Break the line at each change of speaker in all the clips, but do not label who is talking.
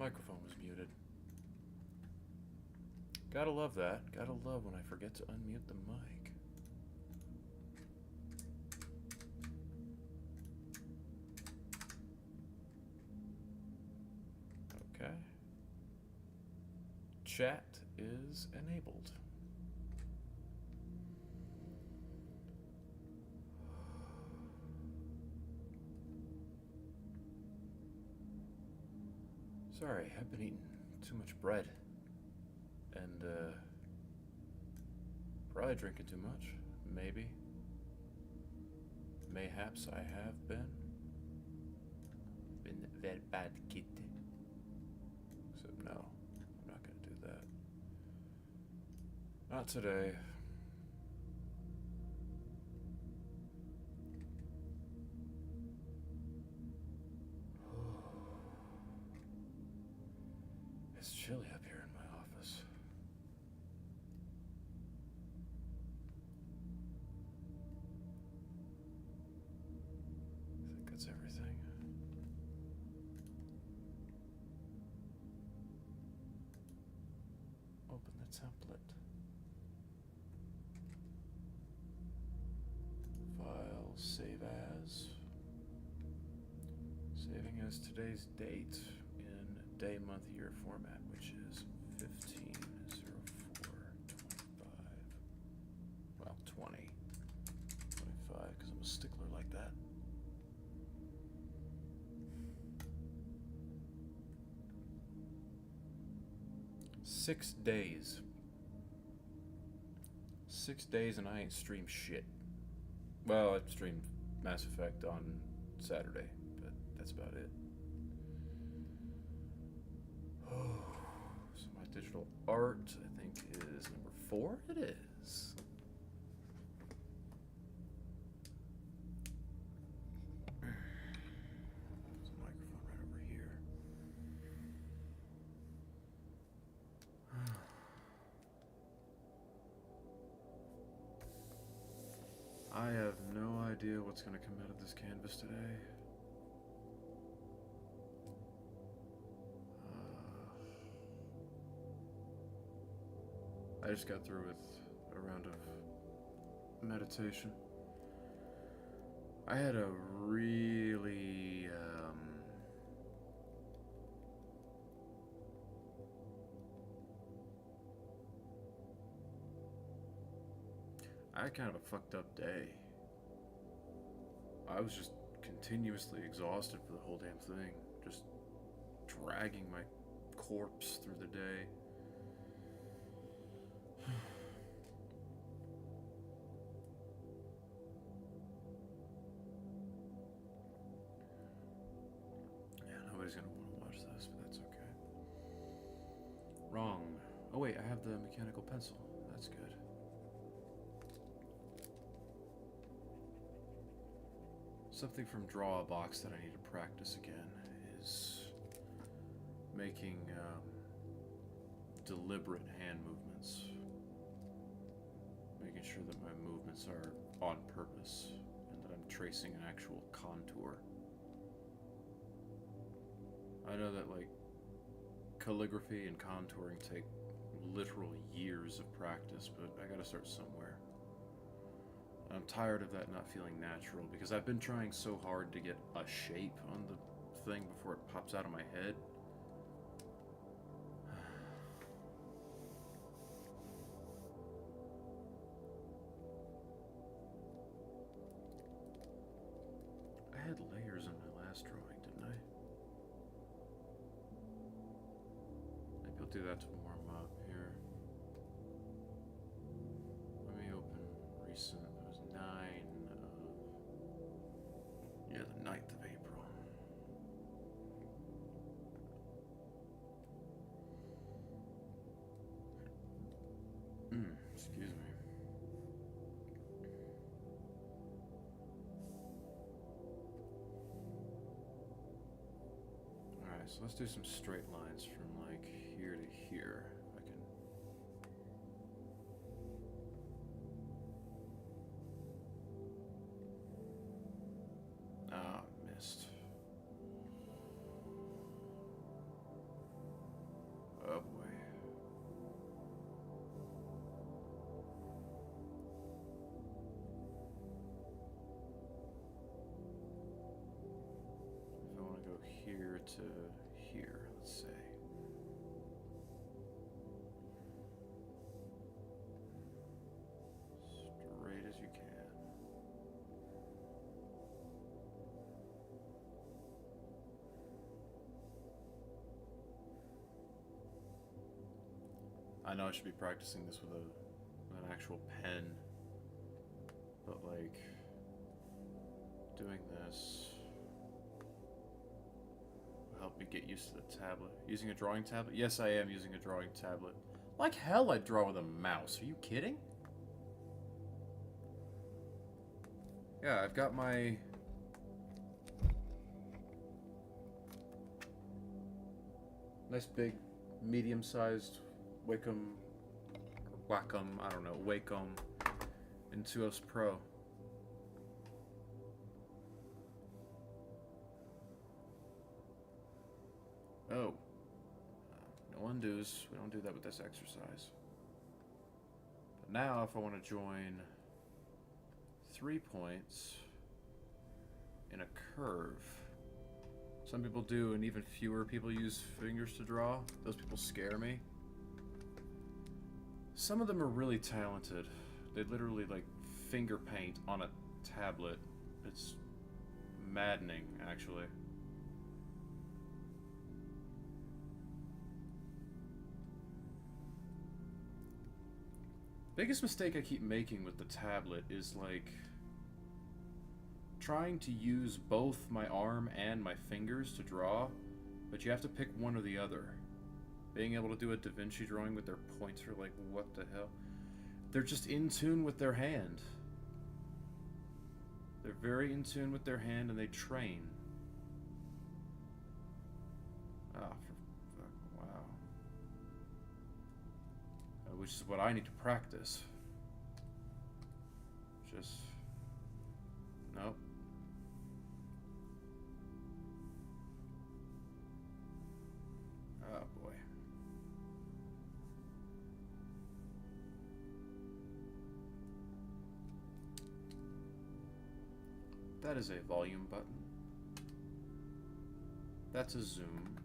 Microphone was muted. Gotta love that. Gotta love when I forget to unmute the mic. Okay. Chat is enabled. Sorry, I've been eating too much bread. And, probably drinking too much. Maybe. Mayhaps I have been. Been a very bad kid. Except no, I'm not gonna do that. Not today. It's chilly up here in my office. I think that's everything. Open the template. File, save as. Saving as today's date in day, month, year format, which is 15/04/25. Well, 20/25, because I'm a stickler like that. Six days. 6 days and I ain't streamed shit. Well, I streamed Mass Effect on Saturday, but that's about it. So my digital art, I think, is number 4. It is. There's a microphone right over here. I have no idea what's going to come out of this canvas today. I just got through with a round of meditation. I had a really I had kind of a fucked up day. I was just continuously exhausted for the whole damn thing. Just dragging my corpse through the day. Yeah, nobody's gonna want to watch this, but that's okay. Wrong. Oh wait, I have the mechanical pencil. That's good. Something from Draw a Box that I need to practice again is making deliberate hand movements. Making sure that my movements are on purpose and that I'm tracing an actual contour. I know that, like, calligraphy and contouring take literal years of practice, but I gotta start somewhere. I'm tired of that not feeling natural because I've been trying so hard to get a shape on the thing before it pops out of my head. I had layers in my last drawing, didn't I? Maybe I'll do that to warm up here. Let me open recent. It was 9 of... Yeah, the 9th of April. Excuse me. Alright, so let's do some straight lines from like here to here. I can... Ah, missed. to here, let's say. Straight as you can. I know I should be practicing this with an actual pen, but like doing this will help me get used to the tablet. Using a drawing tablet? Yes, I am using a drawing tablet. Like hell I'd draw with a mouse. Are you kidding? Yeah, I've got my nice big medium-sized Wacom, or Wacom, I don't know, Wacom Intuos Pro. Oh. No undos. We don't do that with this exercise. But now, if I want to join 3 points in a curve, some people do, and even fewer people use fingers to draw. Those people scare me. Some of them are really talented. They literally, like, finger paint on a tablet. It's maddening, actually. Biggest mistake I keep making with the tablet is, like, trying to use both my arm and my fingers to draw, but you have to pick one or the other. Being able to do a Da Vinci drawing with their pointer, like, what the hell? They're just in tune with their hand. They're very in tune with their hand, and they train. Ah, wow. Which is what I need to practice. Just... nope. Oh, boy. That is a volume button. That's a zoom.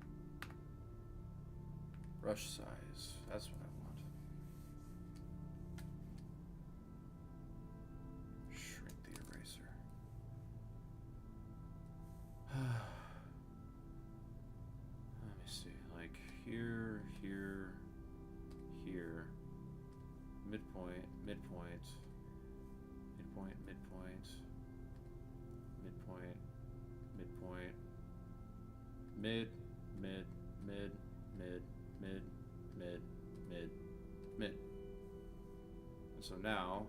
Brush size. That's what I want. Shrink the eraser. Let me see. Like here, here, here. Midpoint, midpoint. Midpoint, midpoint. Midpoint, midpoint, mid, mid, mid, mid, mid, mid, mid, mid. And so now,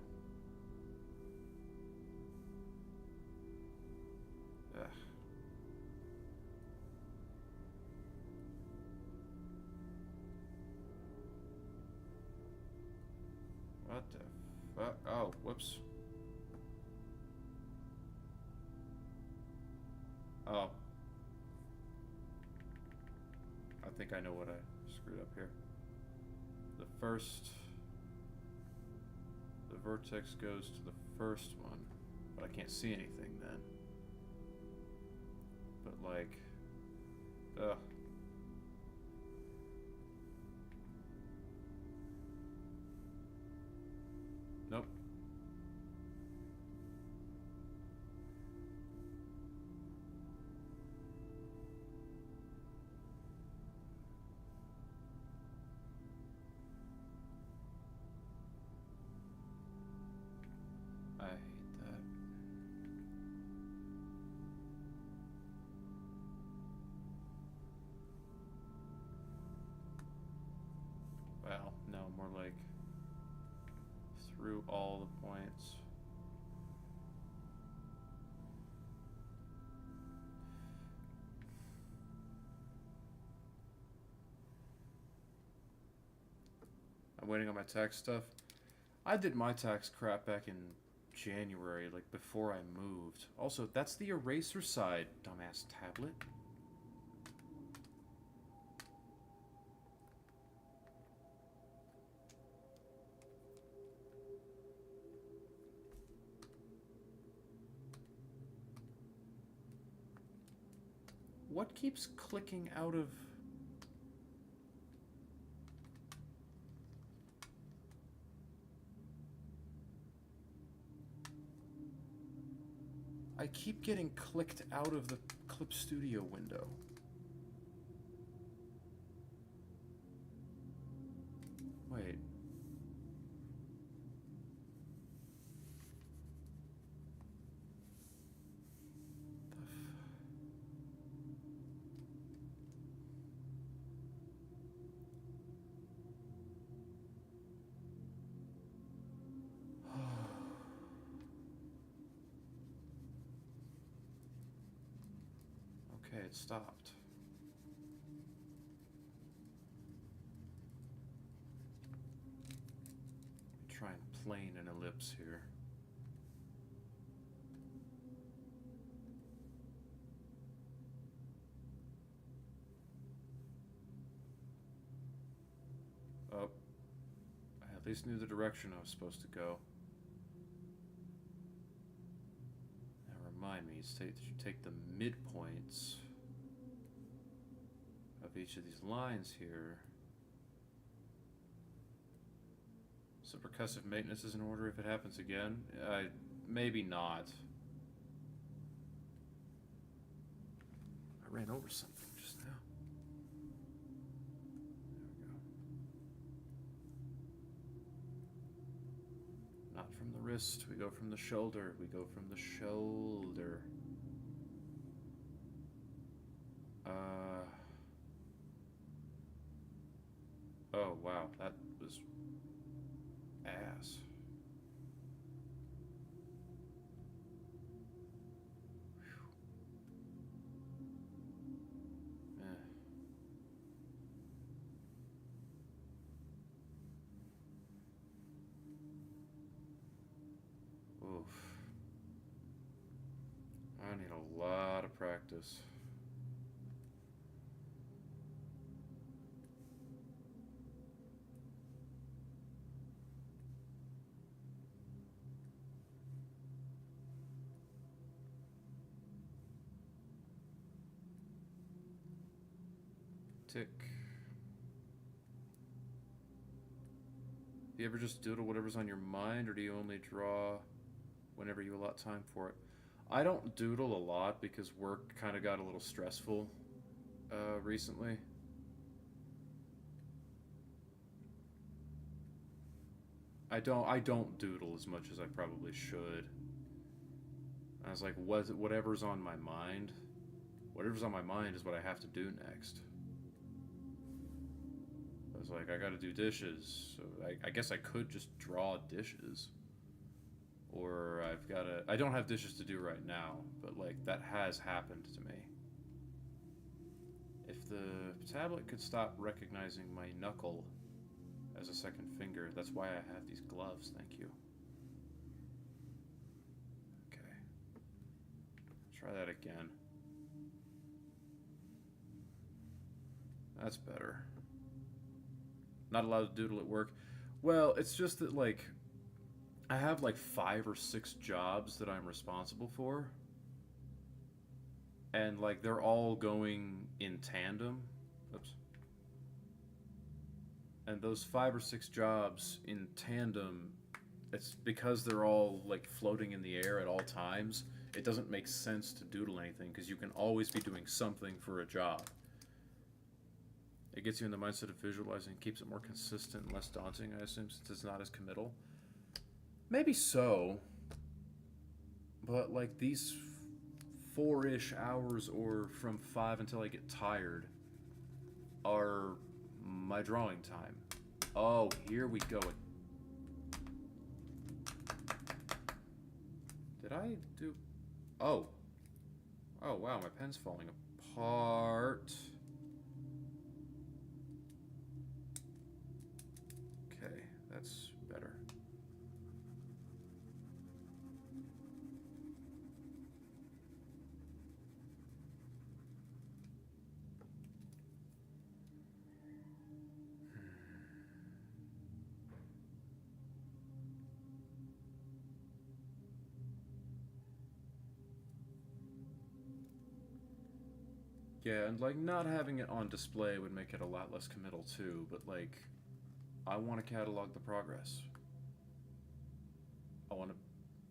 what the fuck? Oh, whoops. Oh. I think I know what I screwed up here. The vertex goes to the first one, but I can't see anything then. But like, ugh. Nope. I hate that. Well, no, more like through all the points. I'm waiting on my tax stuff. I did my tax crap back in January, like before I moved. Also, that's the eraser side, dumbass tablet. What keeps clicking out of... I keep getting clicked out of the Clip Studio window. Wait. Okay, it stopped. Try and plane an ellipse here. Oh, I at least knew the direction I was supposed to go. Now remind me, you take the midpoints of each of these lines here. So percussive maintenance is in order if it happens again? Maybe not. I ran over something just now. There we go. Not from the wrist, we go from the shoulder. We go from the shoulder. Oh wow, that was ass. Oof. I need a lot of practice. Tick. Do you ever just doodle whatever's on your mind, or do you only draw whenever you allot time for it? I don't doodle a lot because work kind of got a little stressful recently. I don't doodle as much as I probably should. I was like, whatever's on my mind, whatever's on my mind is what I have to do next. I was like, I gotta do dishes, so I guess I could just draw dishes. Or I don't have dishes to do right now, but like, that has happened to me. If the tablet could stop recognizing my knuckle as a second finger, that's why I have these gloves, thank you. Okay. Try that again. That's better. Not allowed to doodle at work. Well, it's just that, like, I have like 5 or 6 jobs that I'm responsible for. And, like, they're all going in tandem. Oops. And those 5 or 6 jobs in tandem, it's because they're all, like, floating in the air at all times. It doesn't make sense to doodle anything, because you can always be doing something for a job. It gets you in the mindset of visualizing, keeps it more consistent and less daunting, I assume, since it's not as committal. Maybe so. But, like, these 4-ish hours, or from 5 until I get tired, are my drawing time. Oh, here we go. Did I do... Oh. Oh, wow, my pen's falling apart. Okay, that's better. Yeah, and like not having it on display would make it a lot less committal too, but like I want to catalog the progress. I want to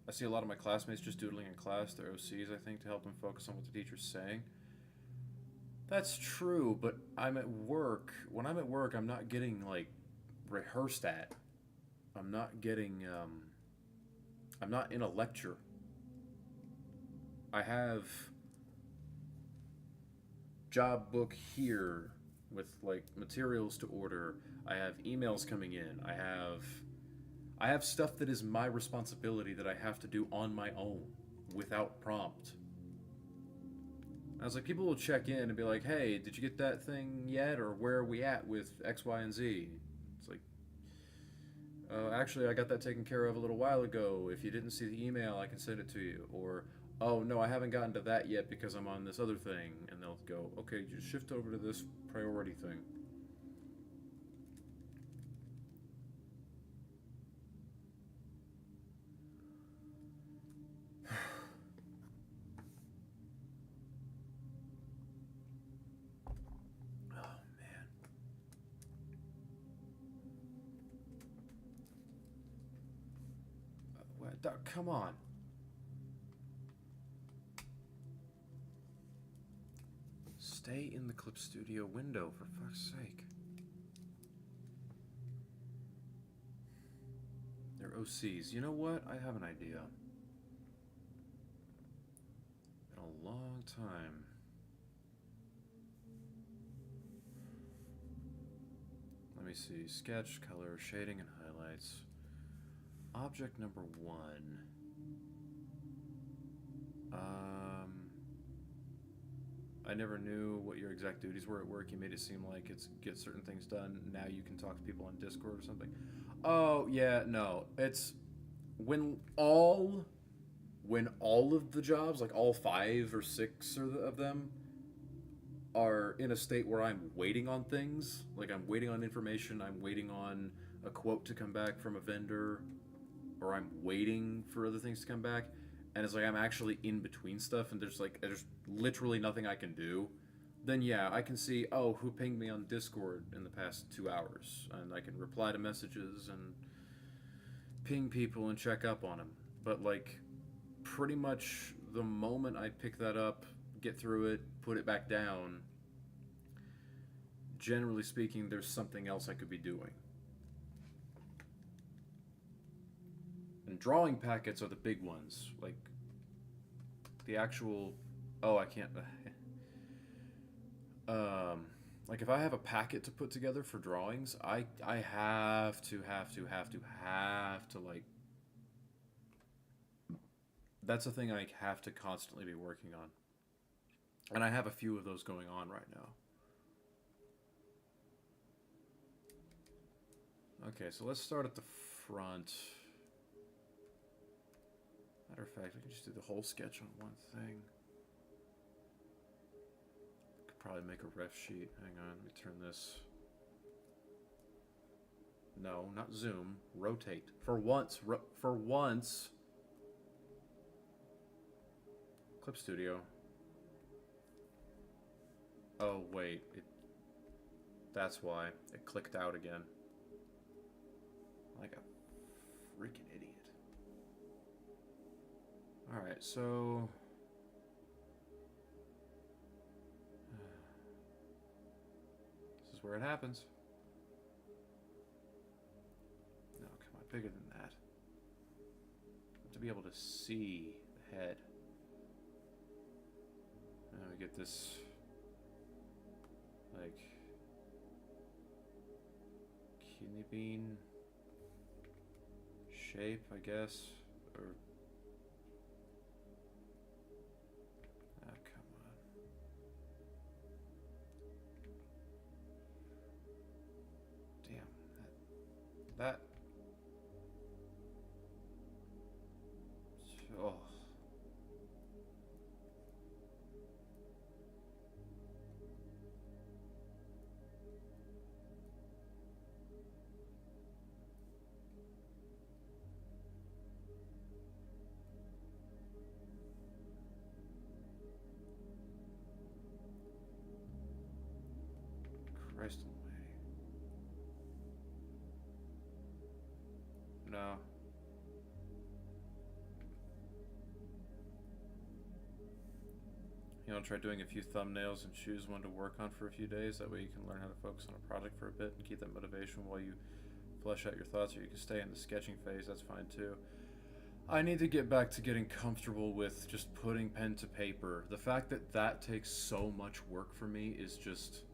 I see a lot of my classmates just doodling in class, their OCs, I think, to help them focus on what the teacher's saying. That's true, but I'm at work. When I'm at work, I'm not getting like rehearsed at. I'm not getting I'm not in a lecture. I have job book here with like materials to order. I have emails coming in. I have stuff that is my responsibility that I have to do on my own without prompt. I was like, people will check in and be like, "Hey, did you get that thing yet? Or where are we at with X, Y, and Z?" It's like, actually, I got that taken care of a little while ago. If you didn't see the email, I can send it to you. Or, oh no, I haven't gotten to that yet because I'm on this other thing. And they'll go, okay, just shift over to this priority thing. Oh man. Come on. Stay in the Clip Studio window, for fuck's sake. They're OCs. You know what? I have an idea. Been a long time. Let me see. Sketch, color, shading, and highlights. Object number 1. I never knew what your exact duties were at work. You made it seem like it's get certain things done. Now you can talk to people on Discord or something. Oh yeah, no. It's when all of the jobs, like all 5 or 6 of them, are in a state where I'm waiting on things. Like I'm waiting on information. I'm waiting on a quote to come back from a vendor, or I'm waiting for other things to come back, and it's like I'm actually in between stuff, and there's literally nothing I can do. Then yeah, I can see, oh, who pinged me on Discord in the past 2 hours, and I can reply to messages and ping people and check up on them. But like, pretty much the moment I pick that up, get through it, put it back down, generally speaking, there's something else I could be doing. And drawing packets are the big ones. Like, the actual... Oh, I can't... like, if I have a packet to put together for drawings, I have to, like... That's a thing I have to constantly be working on. And I have a few of those going on right now. Okay, so let's start at the front. Matter of fact, we can just do the whole sketch on one thing. Could probably make a ref sheet. Hang on, let me turn this. No, not zoom. Rotate. For once. For once. Clip Studio. Oh, wait. That's why. It clicked out again. Like a freaking idiot. Alright, so... This is where it happens. No, come on, bigger than that. To be able to see the head. Now we get this... like... kidney bean... shape, I guess, or... Ah, come on. Damn, that... Oh. Christ almighty. No. You know, try doing a few thumbnails and choose one to work on for a few days. That way you can learn how to focus on a project for a bit and keep that motivation while you flesh out your thoughts, or you can stay in the sketching phase. That's fine too. I need to get back to getting comfortable with just putting pen to paper. The fact that that takes so much work for me is just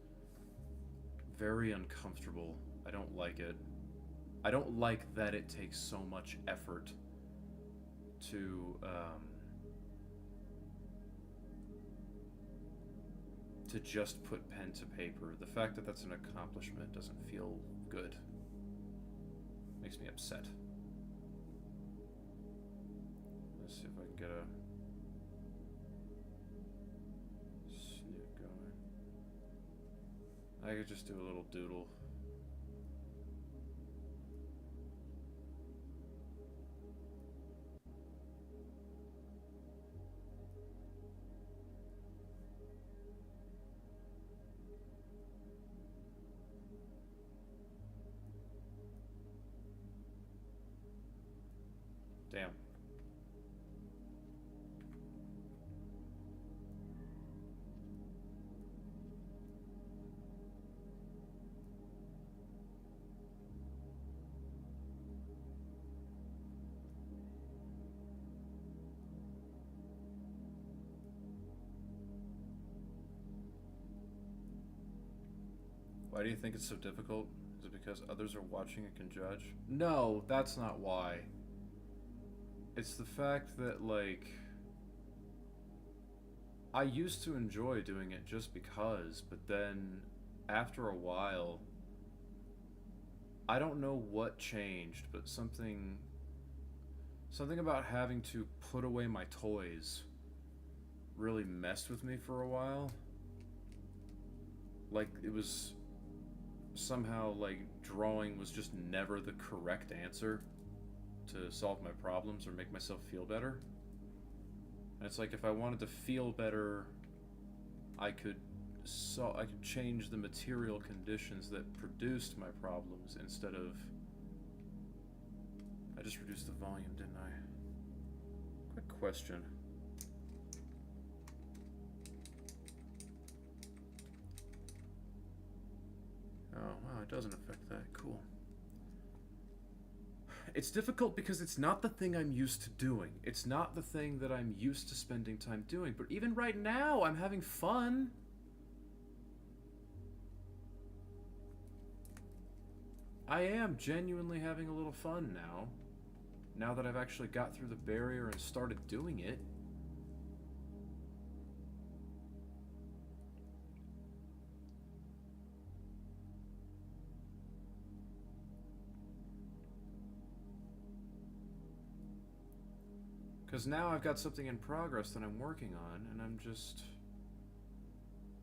very uncomfortable. I don't like it. I don't like that it takes so much effort to just put pen to paper. The fact that that's an accomplishment doesn't feel good. Makes me upset. Let's see if I can get a snoot going. I could just do a little doodle. Damn. Why do you think it's so difficult? Is it because others are watching and can judge? No, that's not why. It's the fact that, like, I used to enjoy doing it just because, but then after a while, I don't know what changed, but something about having to put away my toys really messed with me for a while. Like, it was somehow like drawing was just never the correct answer to solve my problems or make myself feel better. And it's like if I wanted to feel better, I could change the material conditions that produced my problems instead of... I just reduced the volume, didn't I? Quick question. Oh, wow, it doesn't affect that. Cool. It's difficult because it's not the thing I'm used to doing. It's not the thing that I'm used to spending time doing. But even right now, I'm having fun. I am genuinely having a little fun now. Now that I've actually got through the barrier and started doing it. Because now I've got something in progress that I'm working on, and I'm just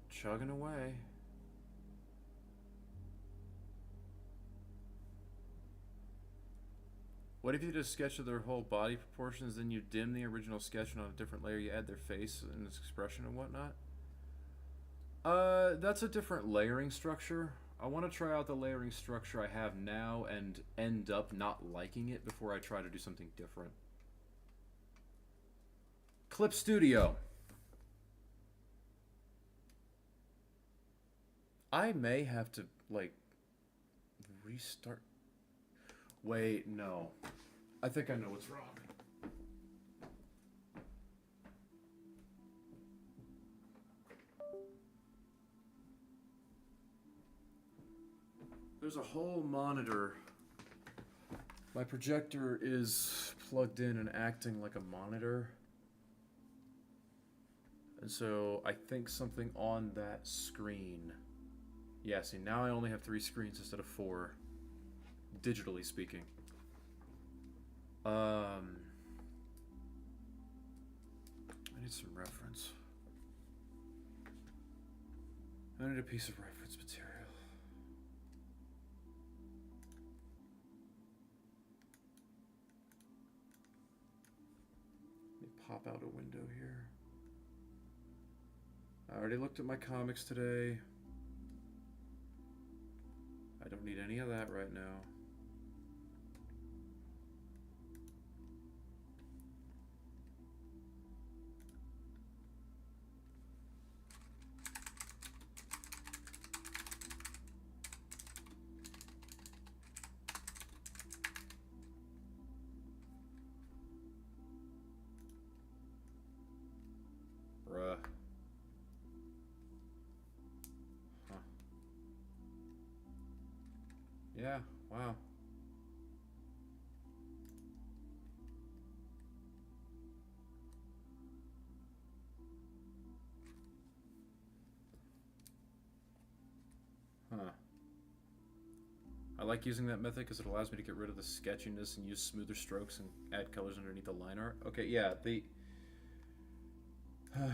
chugging away. What if you did a sketch of their whole body proportions, then you dim the original sketch, and on a different layer you add their face and its expression and whatnot? That's a different layering structure. I want to try out the layering structure I have now and end up not liking it before I try to do something different. Clip Studio. I may have to, like, restart. Wait, no. I think I know what's wrong. There's a whole monitor. My projector is plugged in and acting like a monitor. And so I think something on that screen. Yeah, see, now I only have 3 screens instead of 4, digitally speaking. I need some reference. I need a piece of reference material. Let me pop out a window here. I already looked at my comics today. don't need any of that right now. Bruh. Huh. Yeah, wow. Huh. I like using that method because it allows me to get rid of the sketchiness and use smoother strokes and add colors underneath the line art. Okay, yeah, the... Huh.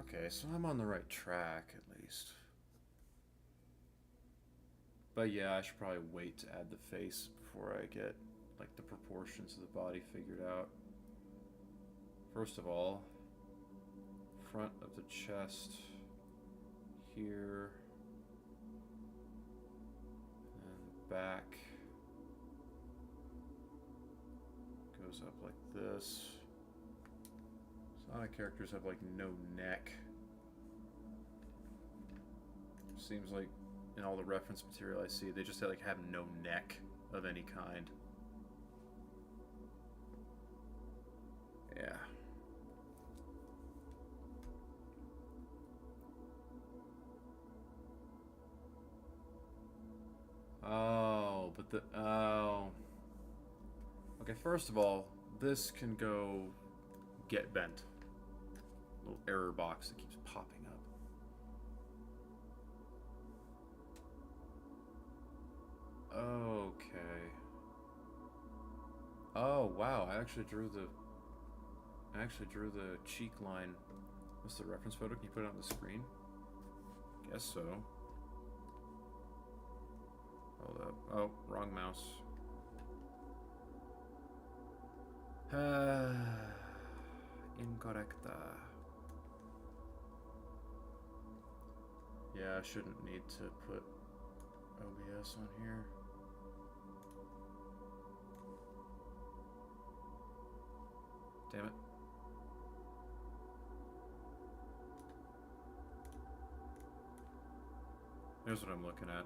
Okay, so I'm on the right track, at least. But yeah, I should probably wait to add the face before I get, like, the proportions of the body figured out. First of all, front of the chest here, and back goes up like this. Sonic characters have like no neck. Seems like in all the reference material I see, they just like have no neck of any kind. Yeah. Oh, but the... Oh. Okay, first of all, this can go get bent. Little error box that keeps popping up. Okay. Oh, wow, I actually drew the cheek line. What's the reference photo? Can you put it on the screen? Guess so. Hold up. Oh, wrong mouse. Incorrecta. Yeah, I shouldn't need to put OBS on here. Damn it. Here's what I'm looking at.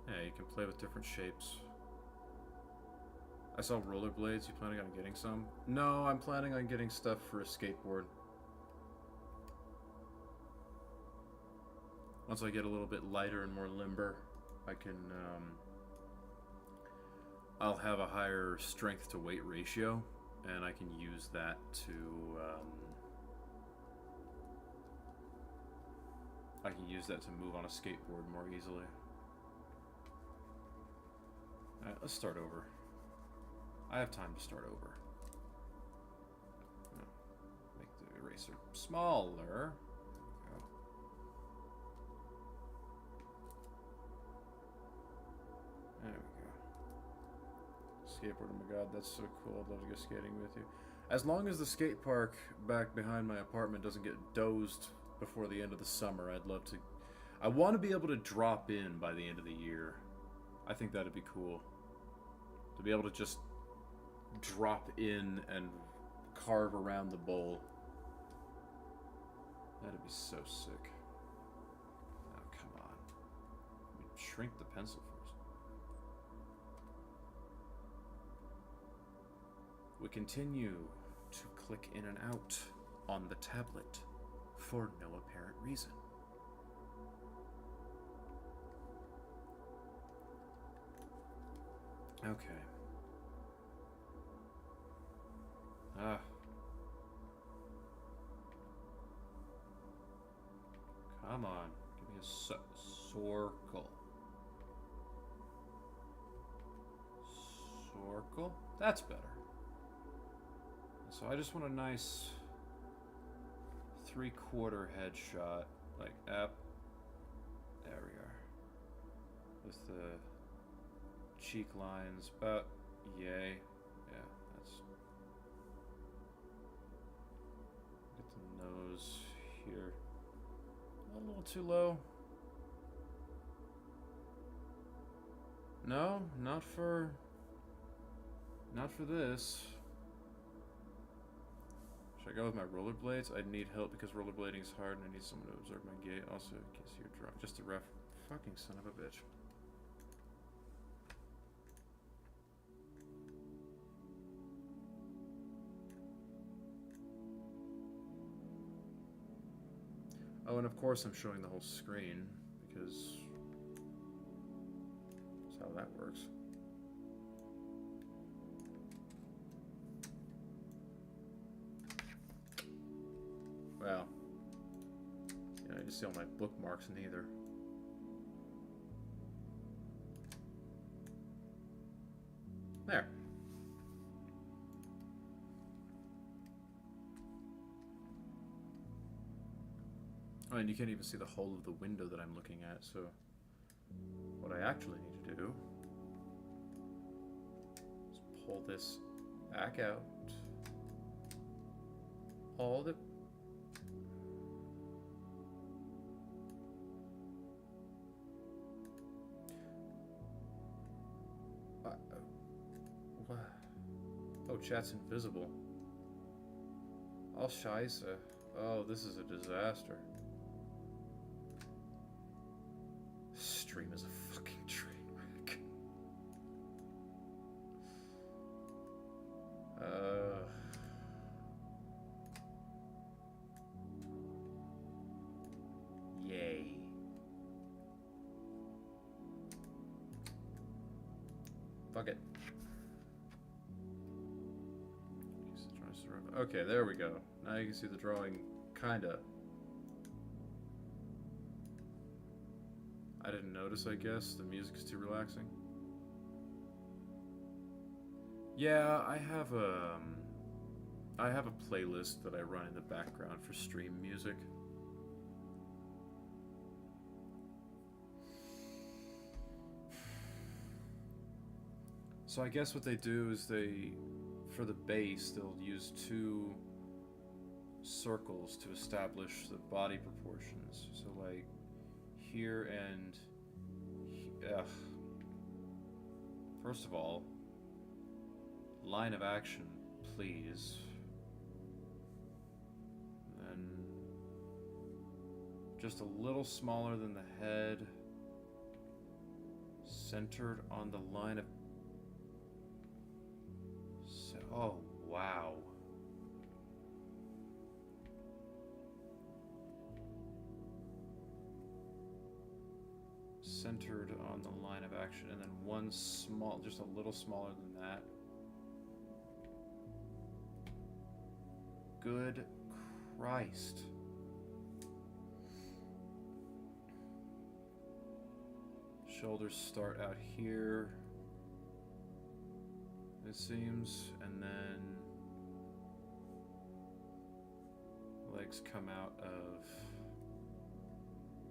Yeah, you can play with different shapes. I saw rollerblades. You planning on getting some? No, I'm planning on getting stuff for a skateboard. Once I get a little bit lighter and more limber, I can, I'll have a higher strength to weight ratio, and I can use that to, move on a skateboard more easily. Alright, let's start over. I have time to start over. Make the eraser smaller. There we go. Skateboard, oh my god, that's so cool. I'd love to go skating with you. As long as the skate park back behind my apartment doesn't get dozed before the end of the summer, I'd love to... I want to be able to drop in by the end of the year. I think that'd be cool. To be able to just drop in and carve around the bowl. That'd be so sick. Oh, come on. Let me shrink the pencil first. We continue to click in and out on the tablet for no apparent reason. Okay. Ah. Come on. Give me a circle. Circle? That's better. A So I just want a nice 3/4 headshot, like up. There we are. With the cheek lines about yay. Yeah, that's. Get the nose here. A little too low. No, not for this. Should I go with my rollerblades? I need help because rollerblading is hard and I need someone to observe my gait. Also, in case you're drunk. Just a ref. Fucking son of a bitch. Oh, and of course I'm showing the whole screen because that's how that works. Well, you know, you see all my bookmarks in either. There. Oh, and you can't even see the whole of the window that I'm looking at, so what I actually need to do is pull this back out. All the... What? Oh, chat's invisible. All scheisse. Oh, this is a disaster. Stream is a fucking train wreck. Yay. Fuck it. Okay, there we go. Now you can see the drawing, kinda. I didn't notice, I guess. The music's too relaxing. Yeah, I have a playlist that I run in the background for stream music. So I guess what they do is for the bass, they'll use 2 circles to establish the body proportions. So like here and first of all, line of action, please. Then just a little smaller than the head, centered on the line of... Oh, wow. Centered on the line of action, and then one small, just a little smaller than that. Good Christ. Shoulders start out here, it seems, and then legs come out of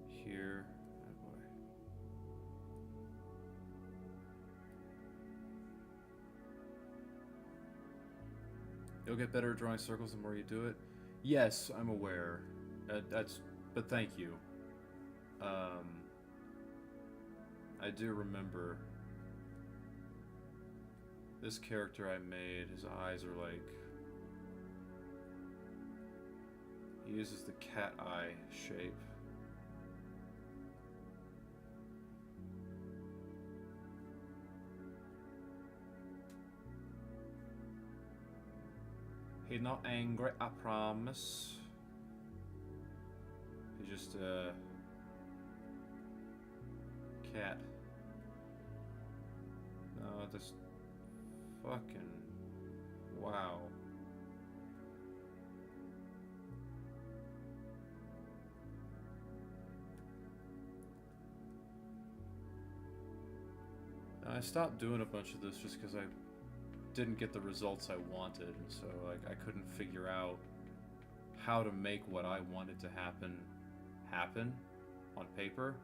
here. Oh boy. You'll get better at drawing circles the more you do it. Yes, I'm aware. But thank you. I do remember this character I made. His eyes are like... He uses the cat eye shape. He's not angry, I promise. He's just a cat. No, this fucking... Wow. I stopped doing a bunch of this just because I didn't get the results I wanted, and so like I couldn't figure out how to make what I wanted to happen on paper.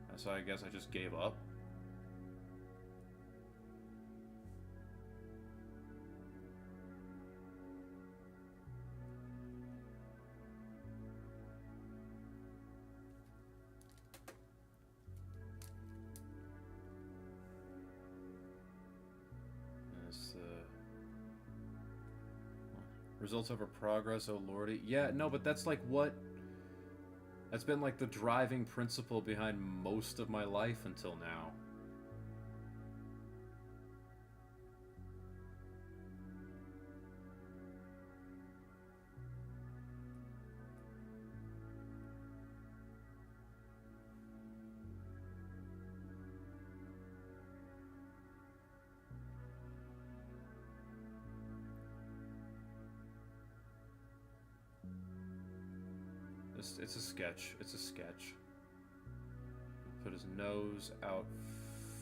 And so I guess I just gave up. Results over progress, oh lordy. Yeah, no, but that's like what... That's been like the driving principle behind most of my life until now. It's a sketch. It's a sketch. Put his nose out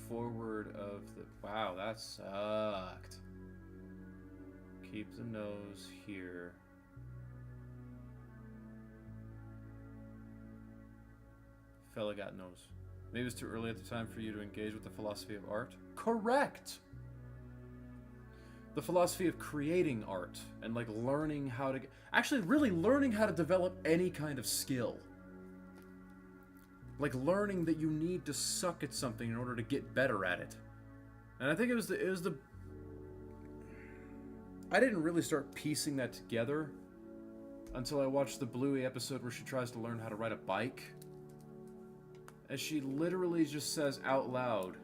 forward of the... Wow, that sucked. Keep the nose here. Fella got nose. Maybe it's too early at the time for you to engage with the philosophy of art. Correct! The philosophy of creating art and like learning how to... Actually, really learning how to develop any kind of skill. Like learning that you need to suck at something in order to get better at it. And I think it was the I didn't really start piecing that together until I watched the Bluey episode where she tries to learn how to ride a bike. And she literally just says out loud,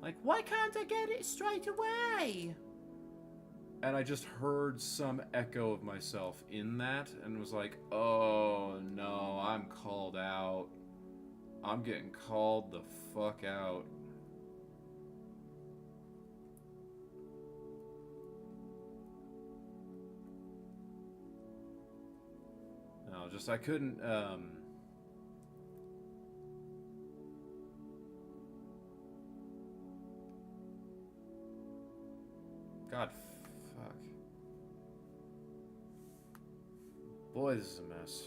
like, why can't I get it straight away? And I just heard some echo of myself in that and was like, oh no, I'm called out. I'm getting called the fuck out. No, just I couldn't, God, fuck. Boy, this is a mess.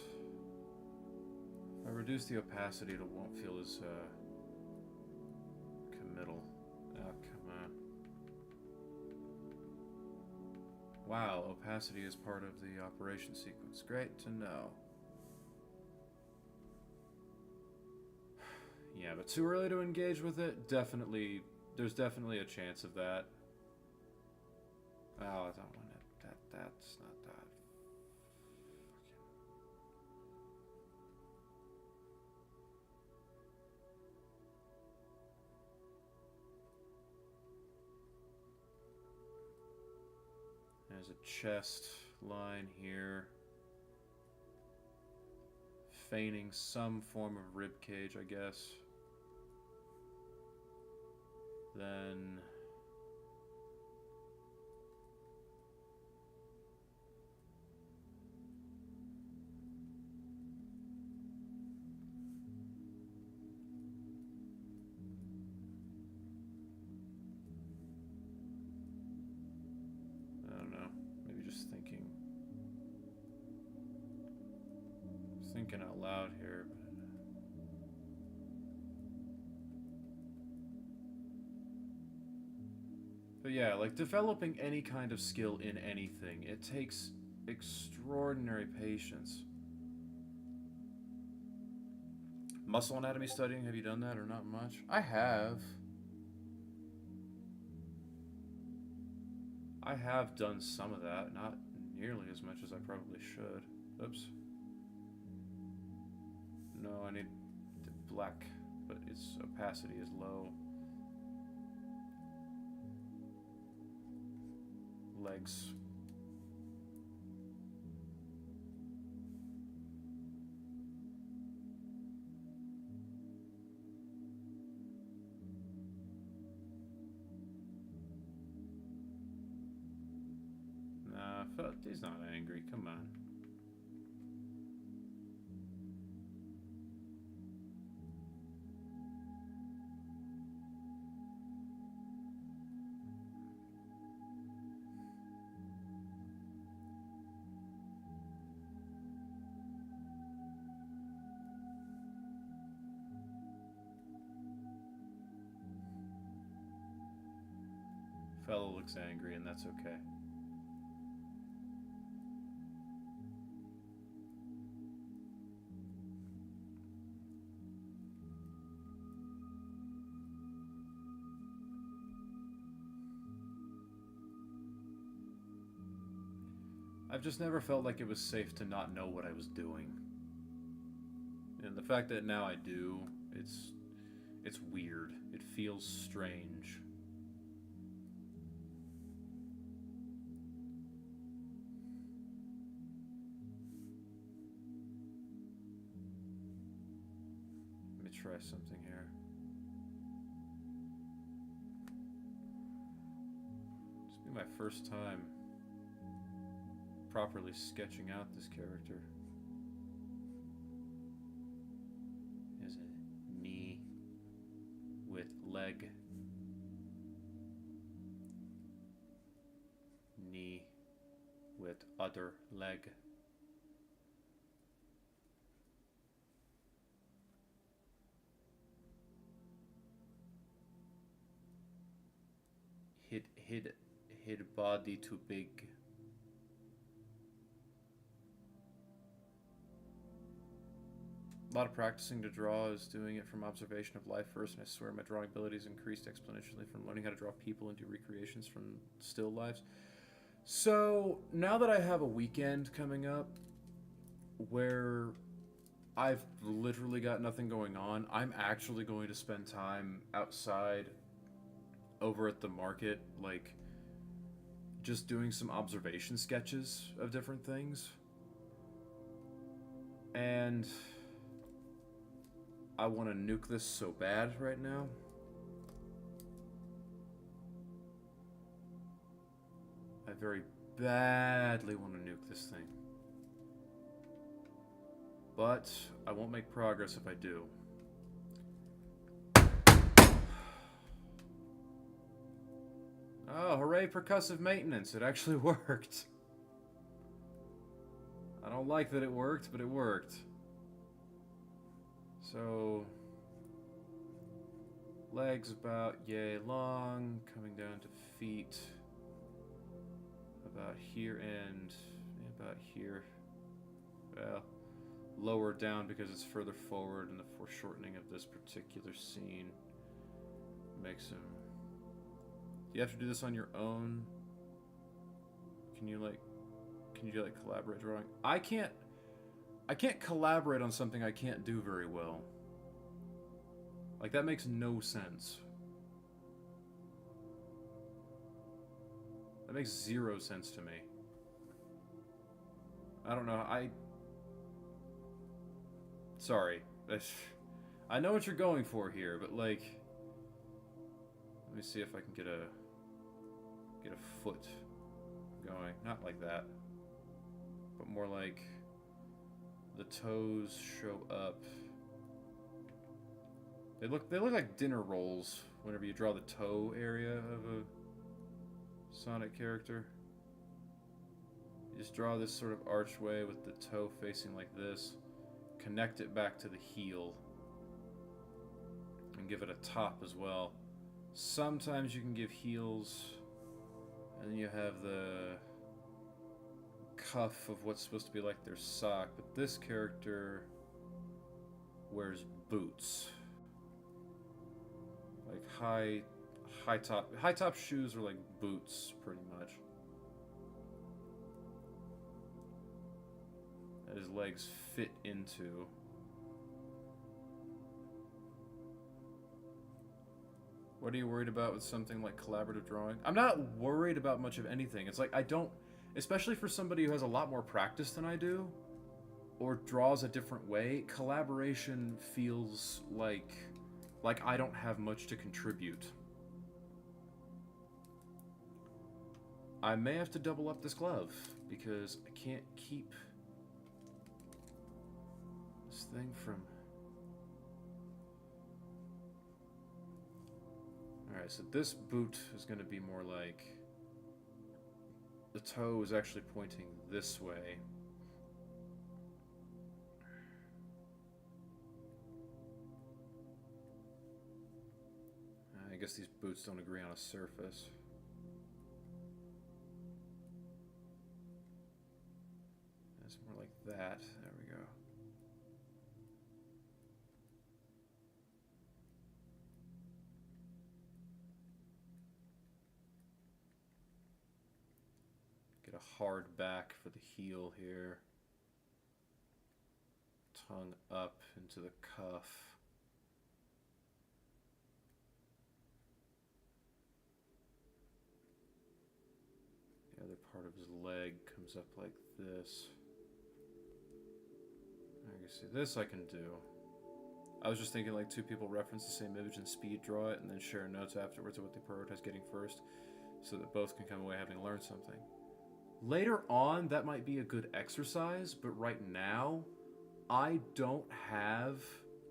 If I reduce the opacity, it won't feel as, committal. Oh, come on. Wow, opacity is part of the operation sequence. Great to know. Yeah, but too early to engage with it? Definitely, there's definitely a chance of that. Oh, I don't want it. That's not that. There's a chest line here. Feigning some form of rib cage, I guess. Then... I don't know. Maybe just thinking out loud here. But yeah, like developing any kind of skill in anything, it takes extraordinary patience. Muscle anatomy studying, have you done that or not much? I have. I have done some of that, not nearly as much as I probably should. Oops. No, I need black, but its opacity is low. Legs. Nah, he's not angry. Come on. Fellow looks angry, and that's okay. I've just never felt like it was safe to not know what I was doing. And the fact that now I do, it's weird. It feels strange. Let me try something here. This will be my first time properly sketching out this character. Is a knee with leg, knee with other leg. Hid body too big. A lot of practicing to draw is doing it from observation of life first, and I swear my drawing abilities increased exponentially from learning how to draw people and do recreations from still lives. So, now that I have a weekend coming up where I've literally got nothing going on, I'm actually going to spend time outside over at the market, like, just doing some observation sketches of different things. And I want to nuke this so bad right now. I very badly want to nuke this thing. But I won't make progress if I do. Oh, hooray, percussive maintenance. It actually worked. I don't like that it worked, but it worked. So, legs about yay long, coming down to feet about here and about here. Well, lower down because it's further forward in the foreshortening of this particular scene makes him... Do you have to do this on your own? Can you do collaborate drawing? I can't collaborate on something I can't do very well. Like, that makes no sense. That makes zero sense to me. I don't know, Sorry. I know what you're going for here, but like... Let me see if I can get a foot going. Not like that. But more like... The toes show up. They look like dinner rolls whenever you draw the toe area of a Sonic character. You just draw this sort of archway with the toe facing like this. Connect it back to the heel. And give it a top as well. Sometimes you can give heels. And then you have the cuff of what's supposed to be like their sock, but this character wears boots, like high top shoes are like boots pretty much. That his legs fit into. What are you worried about with something like collaborative drawing? I'm not worried about much of anything. It's like I don't, especially for somebody who has a lot more practice than I do, or draws a different way, collaboration feels like I don't have much to contribute. I may have to double up this glove, because I can't keep this thing from... Alright, so this boot is going to be more like... The toe is actually pointing this way. I guess these boots don't agree on a surface. Get a hard back for the heel here. Tongue up into the cuff. The other part of his leg comes up like this. I can see this I can do. I was just thinking like two people reference the same image and speed draw it and then share notes afterwards of what they prioritize getting first so that both can come away having learned something. Later on, that might be a good exercise, but right now, I don't have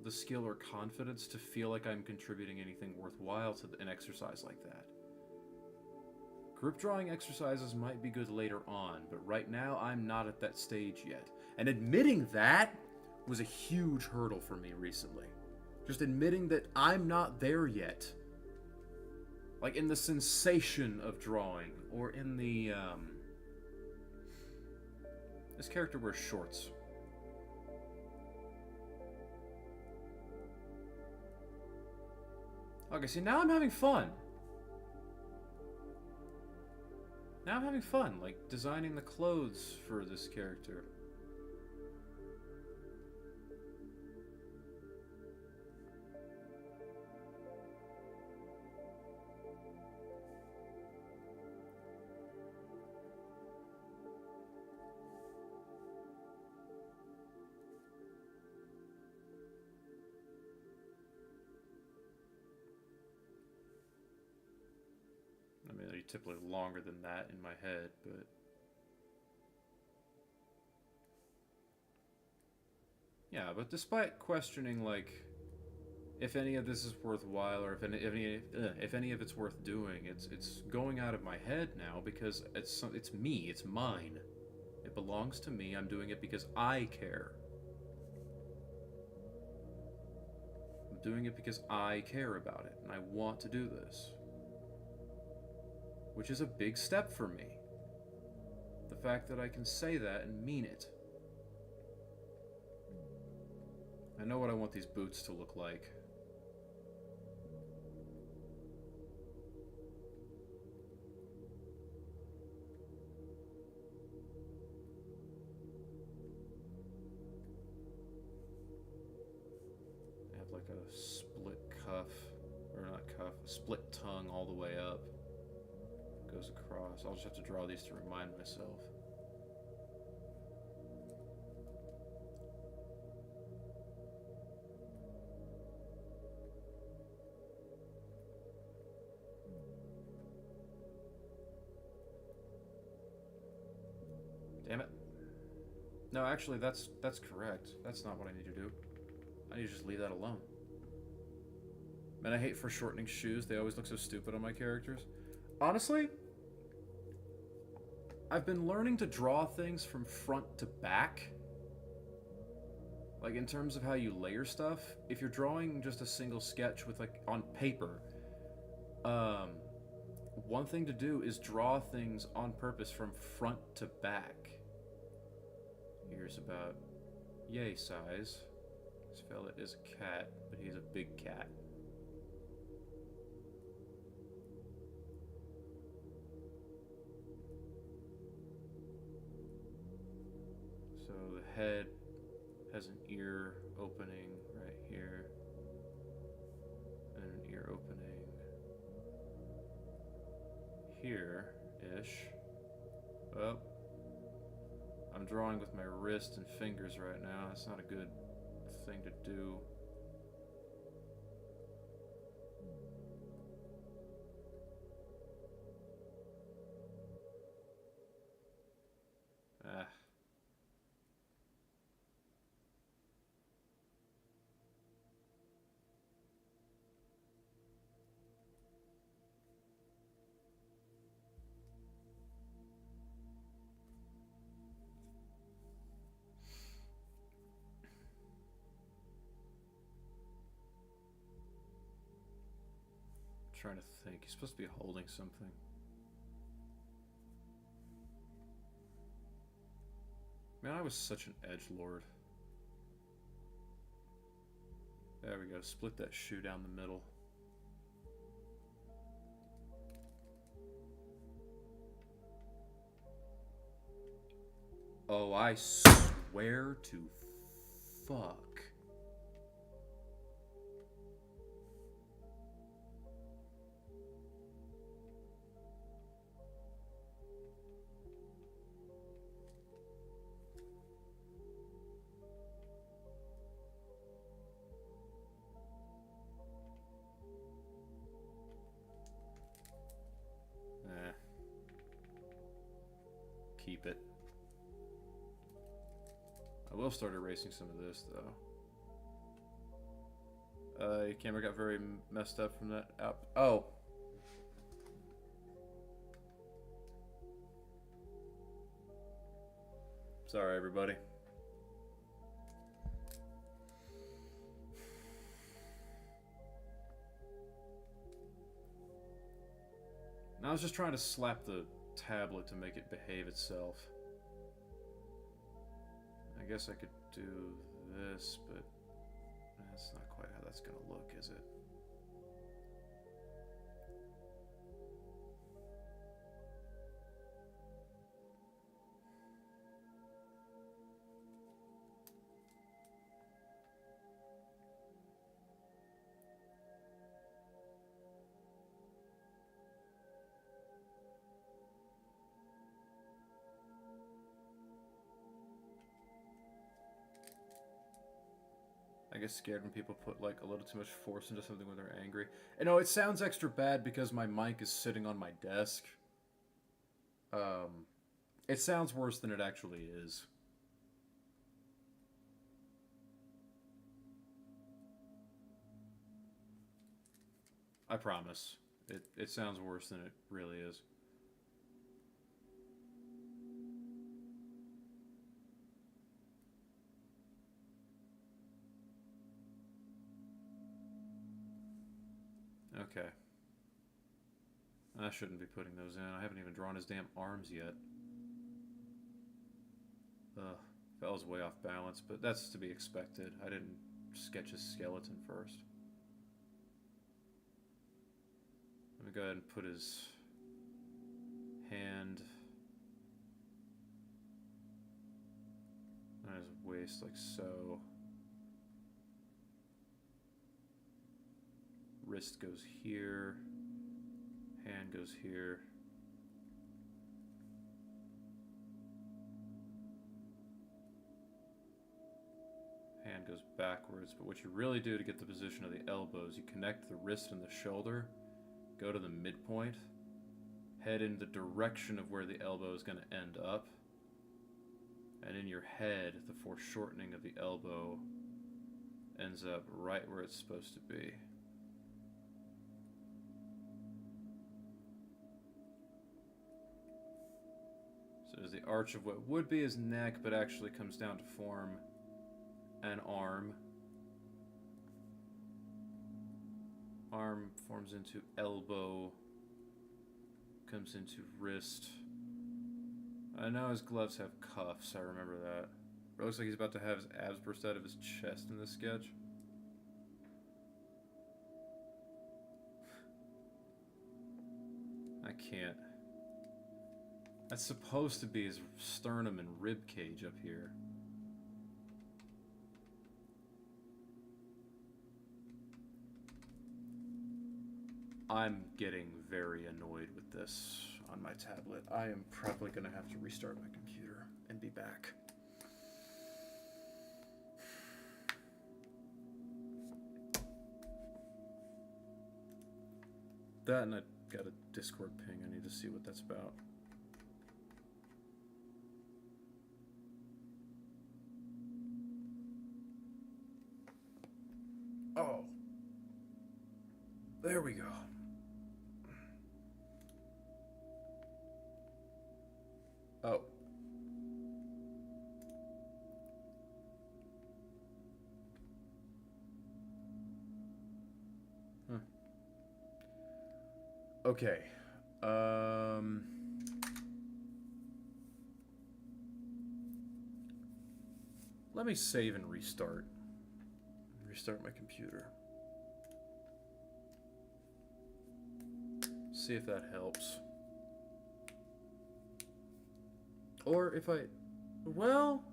the skill or confidence to feel like I'm contributing anything worthwhile to an exercise like that. Group drawing exercises might be good later on, but right now I'm not at that stage yet. And admitting that was a huge hurdle for me recently. Just admitting that I'm not there yet. Like in the sensation of drawing, or in the, this character wears shorts. Okay, see, now I'm having fun. Now I'm having fun, like, designing the clothes for this character. I mean, they're typically longer than that in my head, but... Yeah, but despite questioning, like, if any of this is worthwhile, or if any of it's worth doing, it's going out of my head now because it's me, it's mine. It belongs to me. I'm doing it because I care. I'm doing it because I care about it, and I want to do this. Which is a big step for me. The fact that I can say that and mean it. I know what I want these boots to look like. I have like a split cuff, or not cuff, a split tongue all the way up. Goes across. I'll just have to draw these to remind myself. Damn it. No, actually, that's correct. That's not what I need to do. I need to just leave that alone. Man, I hate foreshortening shoes. They always look so stupid on my characters. Honestly, I've been learning to draw things from front to back. Like, in terms of how you layer stuff, if you're drawing just a single sketch with, like, on paper, one thing to do is draw things on purpose from front to back. Here's about yay size. This fella is a cat, but he's a big cat. So the head has an ear opening right here, and an ear opening here-ish. Oh, I'm drawing with my wrist and fingers right now. That's not a good thing to do. Ah. Trying to think. He's supposed to be holding something. Man, I was such an edgelord. There we go. Split that shoe down the middle. Oh, I swear to fuck. Eh. Keep it. I will start erasing some of this, though. Your camera got very messed up from that app. Oh. Sorry, everybody. Now I was just trying to slap the tablet to make it behave itself. I guess I could do this, but that's not quite how that's gonna look, is it? I get scared when people put like a little too much force into something when they're angry. And no, it sounds extra bad because my mic is sitting on my desk. It sounds worse than it actually is. I promise. It sounds worse than it really is. Okay. I shouldn't be putting those in. I haven't even drawn his damn arms yet. Ugh. That was way off balance, but that's to be expected. I didn't sketch his skeleton first. Let me go ahead and put his hand on his waist like so. Wrist goes here. Hand goes here. Hand goes backwards, but what you really do to get the position of the elbows, you connect the wrist and the shoulder, go to the midpoint, head in the direction of where the elbow is going to end up, and in your head, the foreshortening of the elbow ends up right where it's supposed to be. So there's the arch of what would be his neck, but actually comes down to form an arm. Arm forms into elbow, comes into wrist. I know his gloves have cuffs, I remember that. But it looks like he's about to have his abs burst out of his chest in this sketch. I can't. That's supposed to be his sternum and rib cage up here. I'm getting very annoyed with this on my tablet. I am probably going to have to restart my computer and be back. That, and I got a Discord ping. I need to see what that's about. Oh. There we go. Oh. Huh. Okay. Let me save and restart. Restart my computer. See if that helps. Or if I... Well,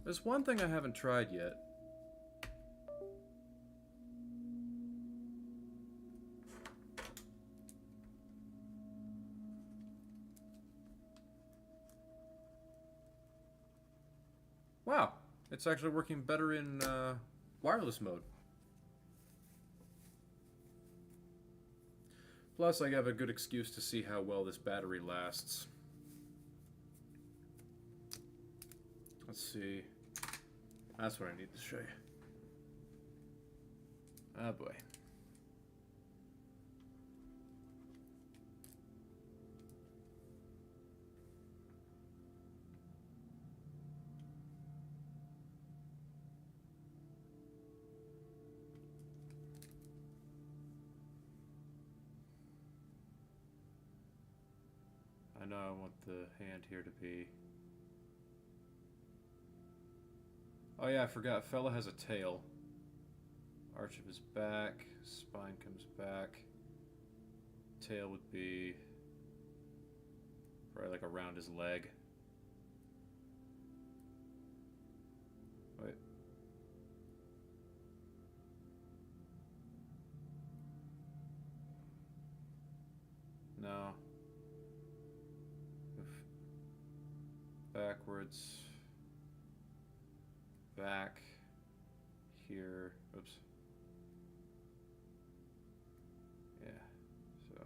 there's one thing I haven't tried yet. Wow, it's actually working better in wireless mode. Plus, I have a good excuse to see how well this battery lasts. Let's see. That's what I need to show you. Oh boy. I know I want the hand here to be... Oh yeah, I forgot. Fella has a tail. Arch of his back, spine comes back. Tail would be probably like around his leg. Wait. No. Backwards. Back. Here. Oops. Yeah. So.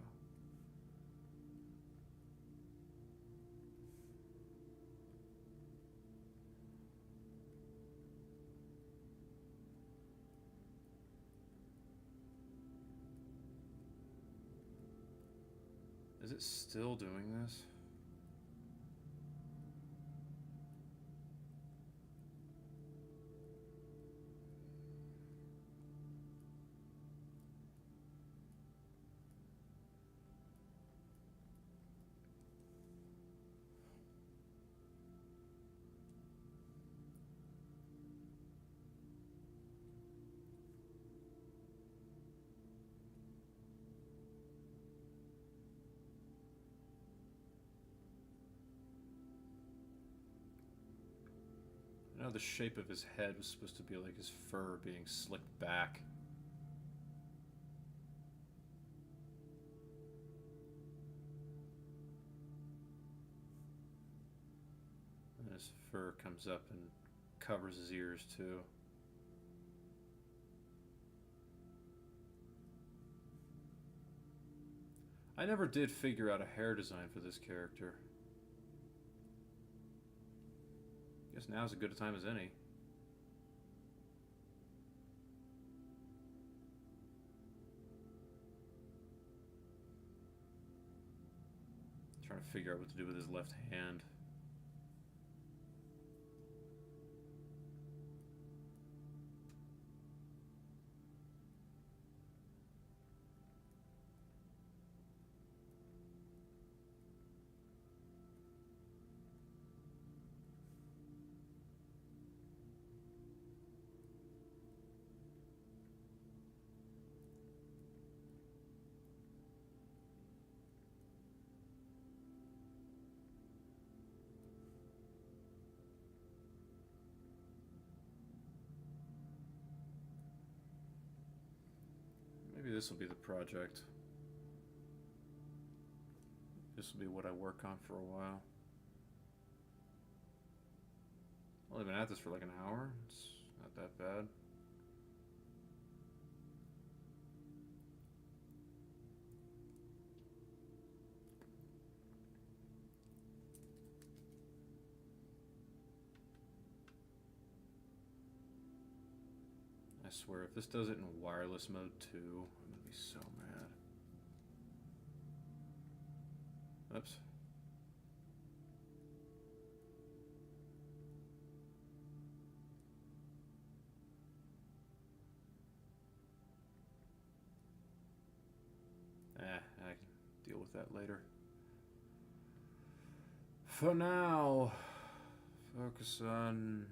Is it still doing this? I know the shape of his head was supposed to be like his fur being slicked back. And his fur comes up and covers his ears too. I never did figure out a hair design for this character. Guess now's as good a time as any. Trying to figure out what to do with his left hand. Maybe this will be the project. This will be what I work on for a while. I've only been at this for like an hour. It's not that bad. I swear, if this does it in wireless mode too, I'm gonna be so mad. Oops. I can deal with that later. For now, focus on...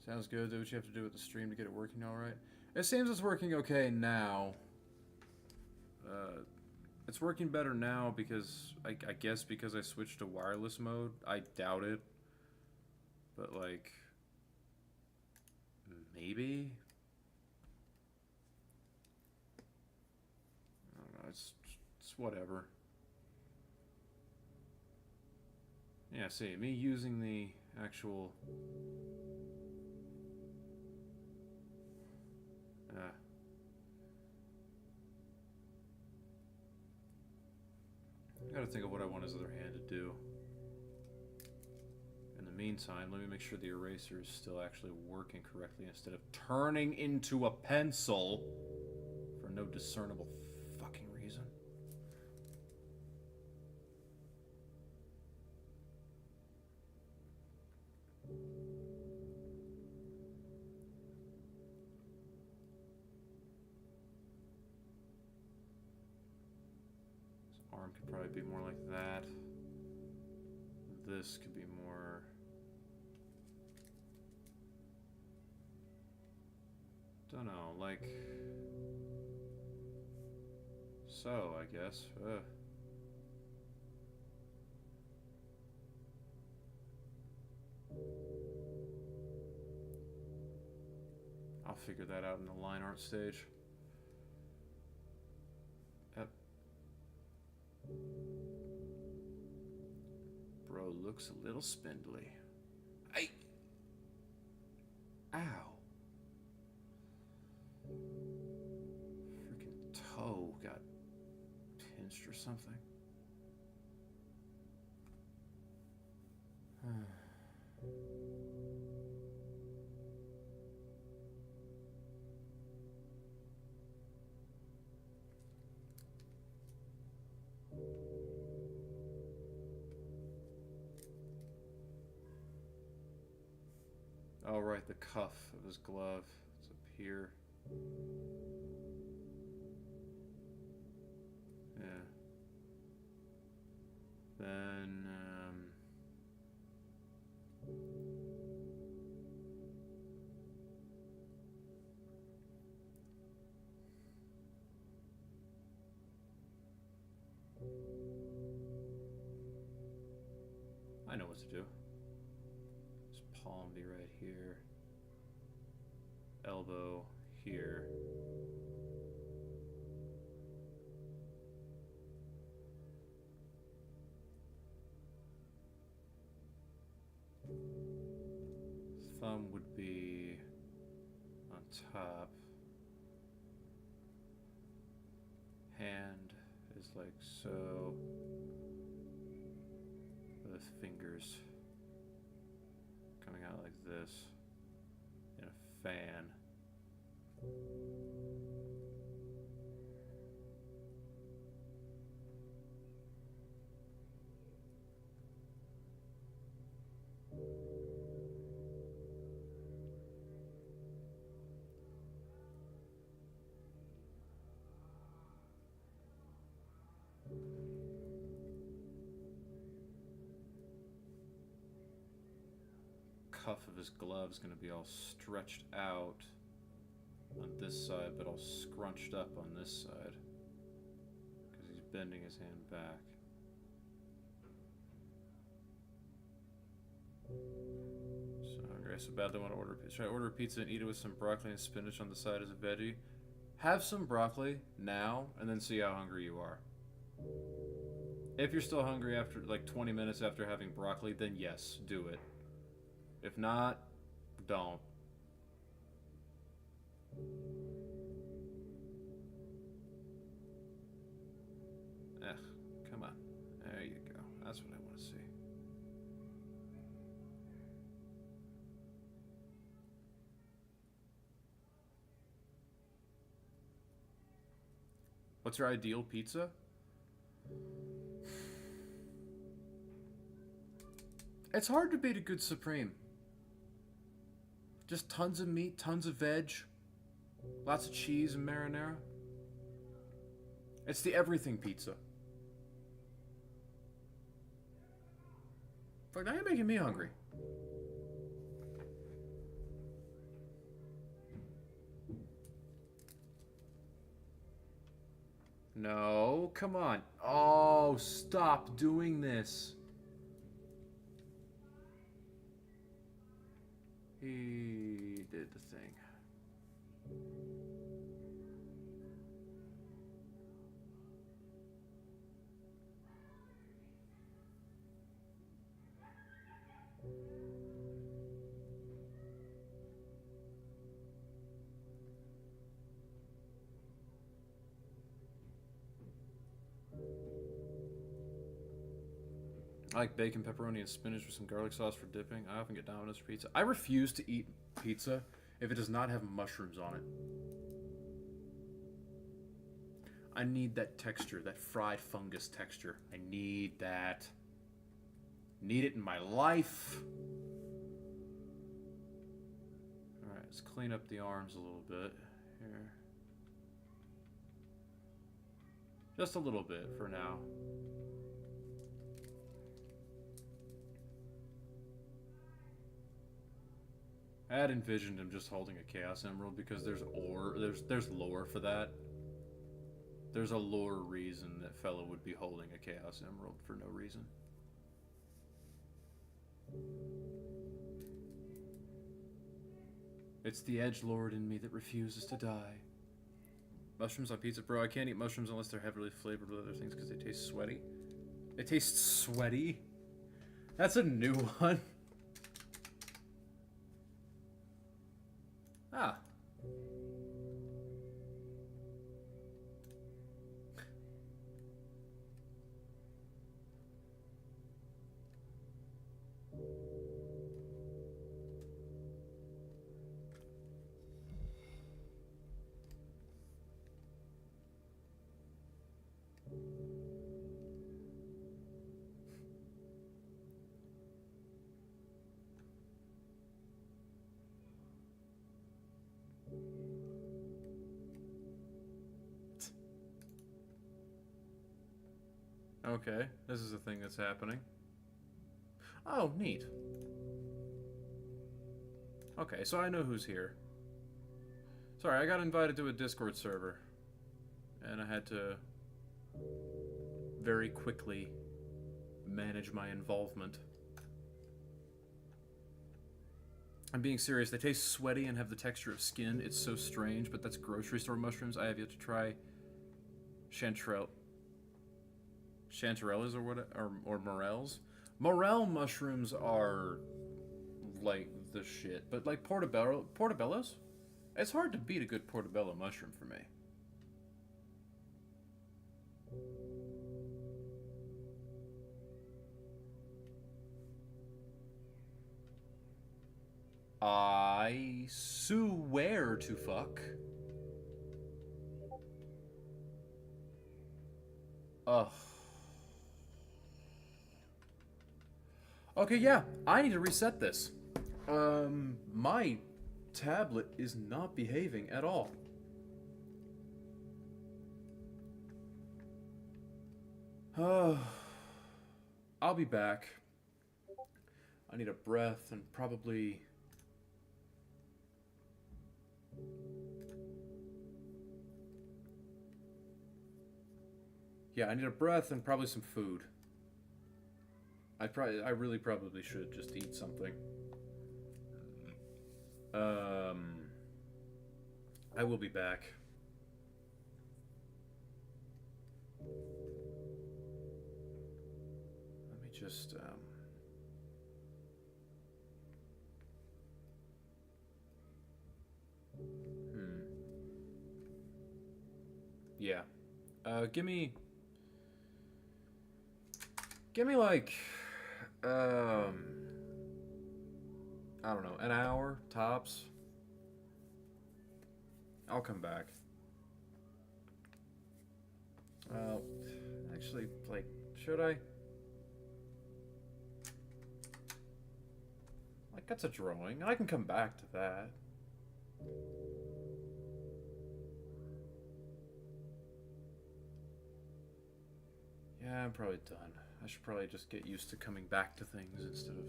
Sounds good. Do what you have to do with the stream to get it working all right. It seems it's working okay now. It's working better now because I guess because I switched to wireless mode. I doubt it, but like maybe. I don't know. It's whatever. Yeah, see, me using the actual. I gotta think of what I want his other hand to do. In the meantime, let me make sure the eraser is still actually working correctly instead of turning into a pencil for no discernible fucking reason. His arm could probably be more like that. This could be more... Don't know, like... So, I guess. I'll figure that out in the line art stage. Bro looks a little spindly. Ow. Freaking toe got pinched or something. Oh, right, the cuff of his glove. It's up here. Yeah. Then, I know what to do. His palm be right here. Elbow here. Thumb would be on top. Hand is like so. With fingers coming out like this in a fan. Cuff of his glove is going to be all stretched out on this side, but all scrunched up on this side because he's bending his hand back. So hungry, so badly want to order pizza. Should I order pizza and eat it with some broccoli and spinach on the side as a veggie? Have some broccoli now and then see how hungry you are. If you're still hungry after like 20 minutes after having broccoli, then yes, do it. If not, don't. Come on. There you go. That's what I want to see. What's your ideal pizza? It's hard to beat a good Supreme. Just tons of meat, tons of veg, lots of cheese and marinara. It's the everything pizza. Fuck, now you're making me hungry. No, come on. Oh, stop doing this. He did the thing. I like bacon, pepperoni, and spinach with some garlic sauce for dipping. I often get Domino's for pizza. I refuse to eat pizza if it does not have mushrooms on it. I need that texture, that fried fungus texture. I need that. Need it in my life. Alright, let's clean up the arms a little bit here. Just a little bit for now. I had envisioned him just holding a Chaos Emerald because there's lore for that. There's a lore reason that fellow would be holding a Chaos Emerald for no reason. It's the edgelord in me that refuses to die. Mushrooms on pizza, bro. I can't eat mushrooms unless they're heavily flavored with other things because they taste sweaty. It tastes sweaty? That's a new one. Ah. Okay, this is a thing that's happening. Oh, neat. Okay, so I know who's here. Sorry, I got invited to a Discord server. And I had to very quickly manage my involvement. I'm being serious. They taste sweaty and have the texture of skin. It's so strange, but that's grocery store mushrooms. I have yet to try chanterelles or what, or morels. Morel mushrooms are like the shit, but like portobellos, it's hard to beat a good portobello mushroom for me. I swear to fuck. Ugh. Okay, yeah, I need to reset this. My tablet is not behaving at all. I'll be back. I need a breath and probably... Yeah, I need a breath and probably some food. I really probably should just eat something. I will be back. Let me just, Yeah. Give me like, I don't know, an hour, tops. I'll come back. Actually, like, should I? Like, that's a drawing. I can come back to that. Yeah, I'm probably done. I should probably just get used to coming back to things instead of...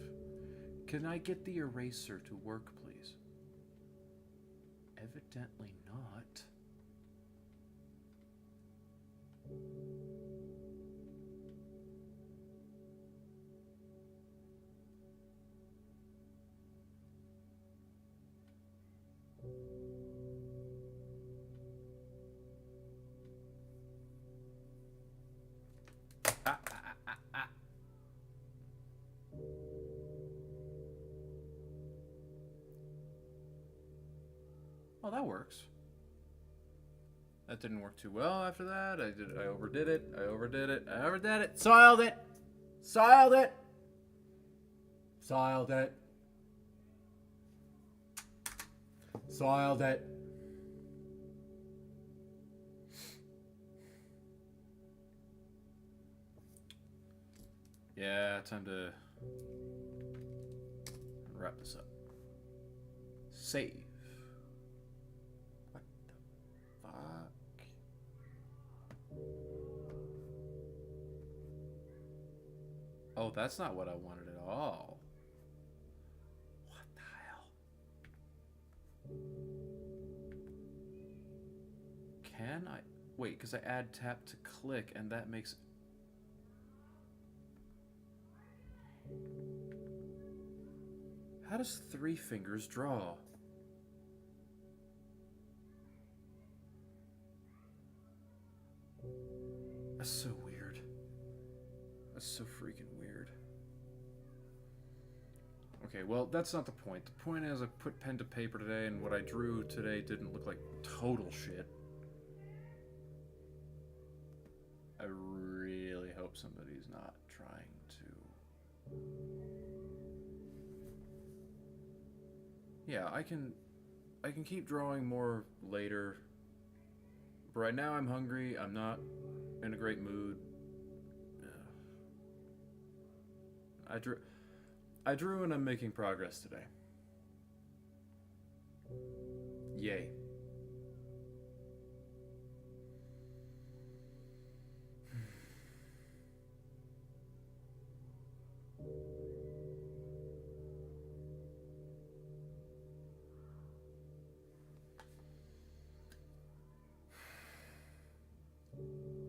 Can I get the eraser to work, please? Evidently not. Ah, ah, ah, ah. Oh, that works. That didn't work too well after that. I overdid it. I overdid it. I overdid it. Soiled it. Soiled it. Soiled it. Soiled it. Yeah, time to wrap this up. Save. What the fuck? Oh, that's not what I wanted at all. What the hell? Can I... Wait, because I add tap to click, and that makes... How does 3 fingers draw? That's so weird. That's so freaking weird. Okay, well, that's not the point. The point is I put pen to paper today, and what I drew today didn't look like total shit. I really hope somebody's not trying to... Yeah, I can keep drawing more later. But right now I'm hungry. I'm not in a great mood. I drew and I'm making progress today. Yay.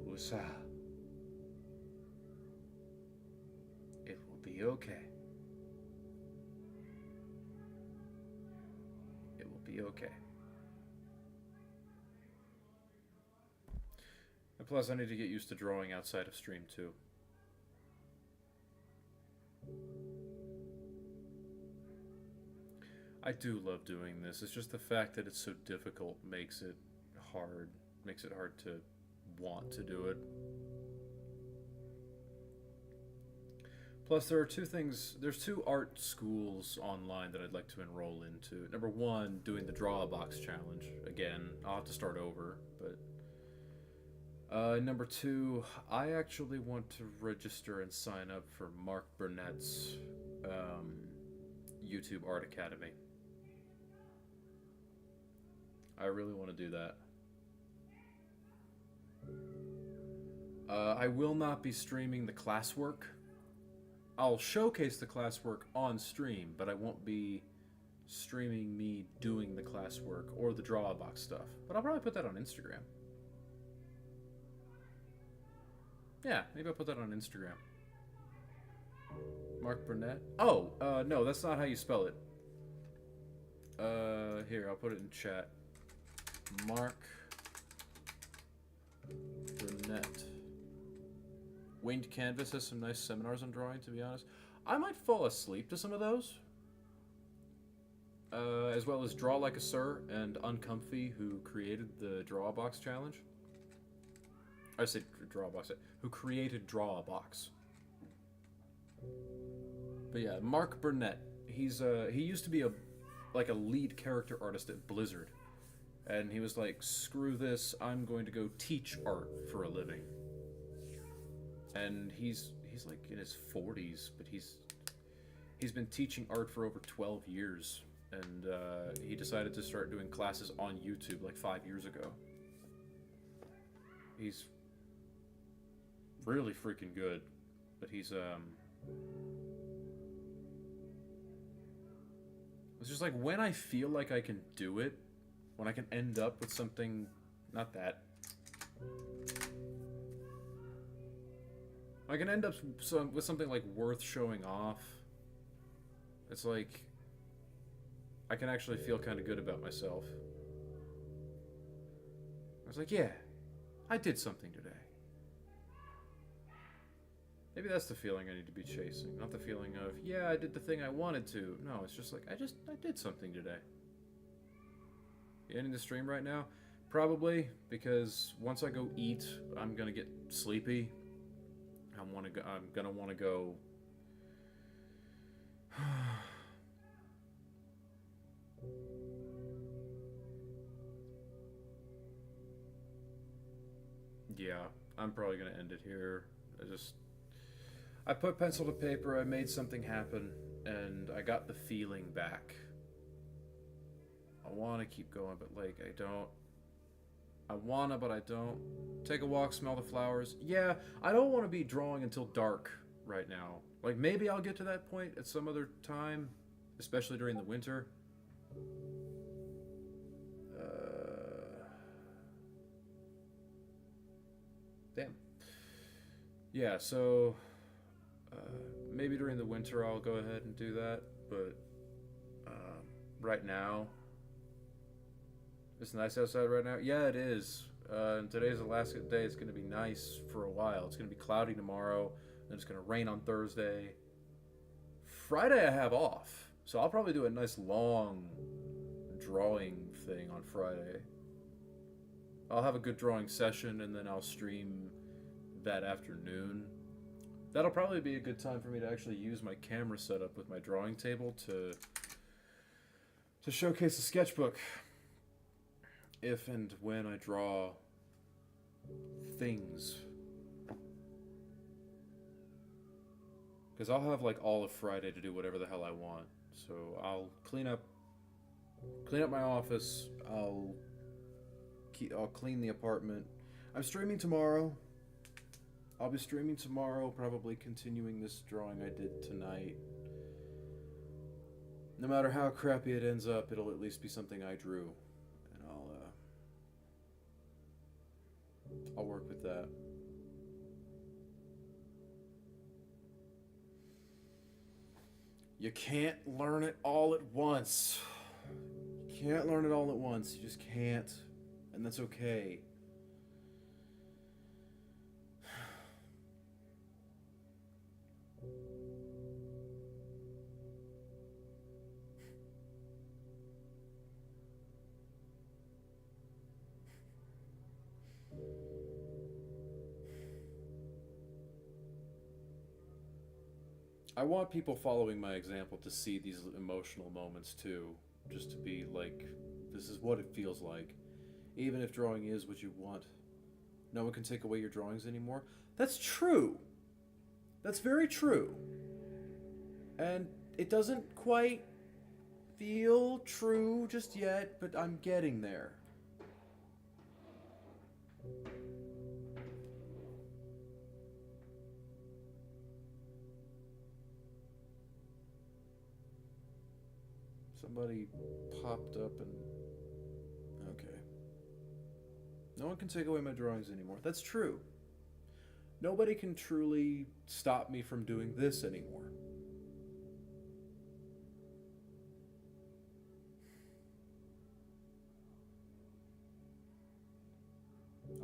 Usa. It will be okay. It will be okay. And plus, I need to get used to drawing outside of stream, too. I do love doing this. It's just the fact that it's so difficult makes it hard. Makes it hard to want to do it. Plus, there are 2 things. There's 2 art schools online that I'd like to enroll into. Number 1, doing the Draw a Box challenge. Again, I'll have to start over, but... number 2, I actually want to register and sign up for Mark Burnett's YouTube Art Academy. I really want to do that. I will not be streaming the classwork. I'll showcase the classwork on stream, but I won't be streaming me doing the classwork or the Draw a Box stuff. But I'll probably put that on Instagram. Yeah, maybe I'll put that on Instagram. Mark Burnett? Oh, no, that's not how you spell it. Here, I'll put it in chat. Mark Burnett. Winged Canvas has some nice seminars on drawing, to be honest. I might fall asleep to some of those. As well as Draw Like a Sir and Uncomfy, who created the Draw a Box challenge. I said Draw a Box. Who created Draw a Box. But yeah, Mark Burnett. He used to be a lead character artist at Blizzard. And he was like, screw this, I'm going to go teach art for a living. And he's like in his 40s, but he's been teaching art for over 12 years. And he decided to start doing classes on YouTube like 5 years ago. He's really freaking good, but he's it's just like when I feel like I can do it, when I can end up with something, not that. I can end up with something like worth showing off. It's like I can actually feel kind of good about myself. I was like, yeah, I did something today. Maybe that's the feeling I need to be chasing, not the feeling of, yeah, I did the thing I wanted to. No, it's just like, I did something today. You ending the stream right now? Probably, because once I go eat, I'm gonna get sleepy. I'm gonna want to go. Yeah, I'm probably gonna end it here. I put pencil to paper. I made something happen, and I got the feeling back. I want to keep going, but like I don't. I wanna, but I don't. Take a walk, smell the flowers. Yeah, I don't want to be drawing until dark right now. Like, maybe I'll get to that point at some other time, especially during the winter. Damn. Yeah, so maybe during the winter I'll go ahead and do that, but right now, it's nice outside right now. Yeah, it is. And today's the last day. It's going to be nice for a while. It's going to be cloudy tomorrow, then it's going to rain on Thursday. Friday I have off, so I'll probably do a nice long drawing thing on Friday. I'll have a good drawing session, and then I'll stream that afternoon. That'll probably be a good time for me to actually use my camera setup with my drawing table to showcase the sketchbook. If and when I draw things. Because I'll have like all of Friday to do whatever the hell I want. So I'll clean up my office. I'll clean the apartment. I'm streaming tomorrow. I'll be streaming tomorrow, probably continuing this drawing I did tonight. No matter how crappy it ends up, it'll at least be something I drew. And I'll work with that. You can't learn it all at once. You can't learn it all at once. You just can't. And that's okay. I want people following my example to see these emotional moments too. Just to be like, this is what it feels like. Even if drawing is what you want. No one can take away your drawings anymore. That's true. That's very true. And it doesn't quite feel true just yet, but I'm getting there. Somebody popped up and... Okay. No one can take away my drawings anymore. That's true. Nobody can truly stop me from doing this anymore.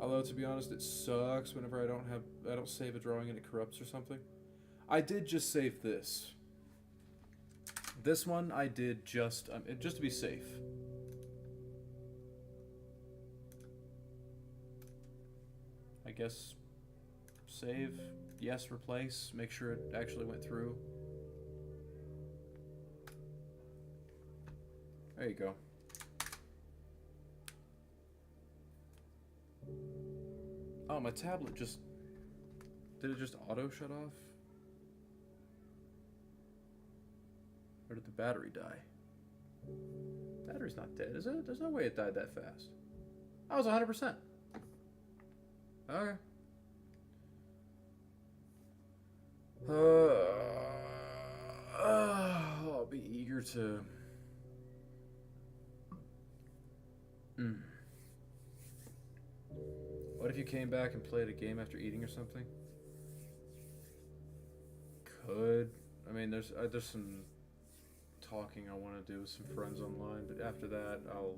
Although, to be honest, it sucks whenever I don't save a drawing and it corrupts or something. I did just save this. This one I did just to be safe. I guess save, yes, replace, make sure it actually went through. There you go. Oh, my tablet just... Did it just auto shut off? Or did the battery die? Battery's not dead, is it? There's no way it died that fast. I was 100%. Okay. I'll be eager to... What if you came back and played a game after eating or something? could. I mean, there's some talking I want to do with some friends online, but after that, I'll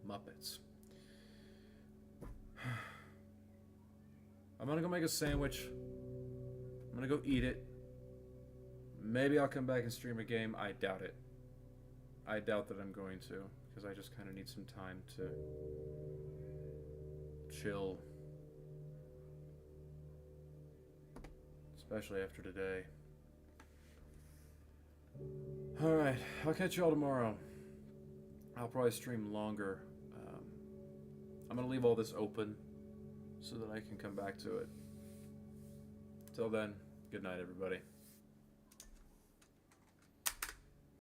Muppets. I'm gonna go make a sandwich. I'm gonna go eat it. Maybe I'll come back and stream a game. I doubt it. I doubt that I'm going to, because I just kind of need some time to chill. Especially after today. Alright, I'll catch y'all tomorrow. I'll probably stream longer. I'm gonna leave all this open so that I can come back to it. Till then, good night, everybody.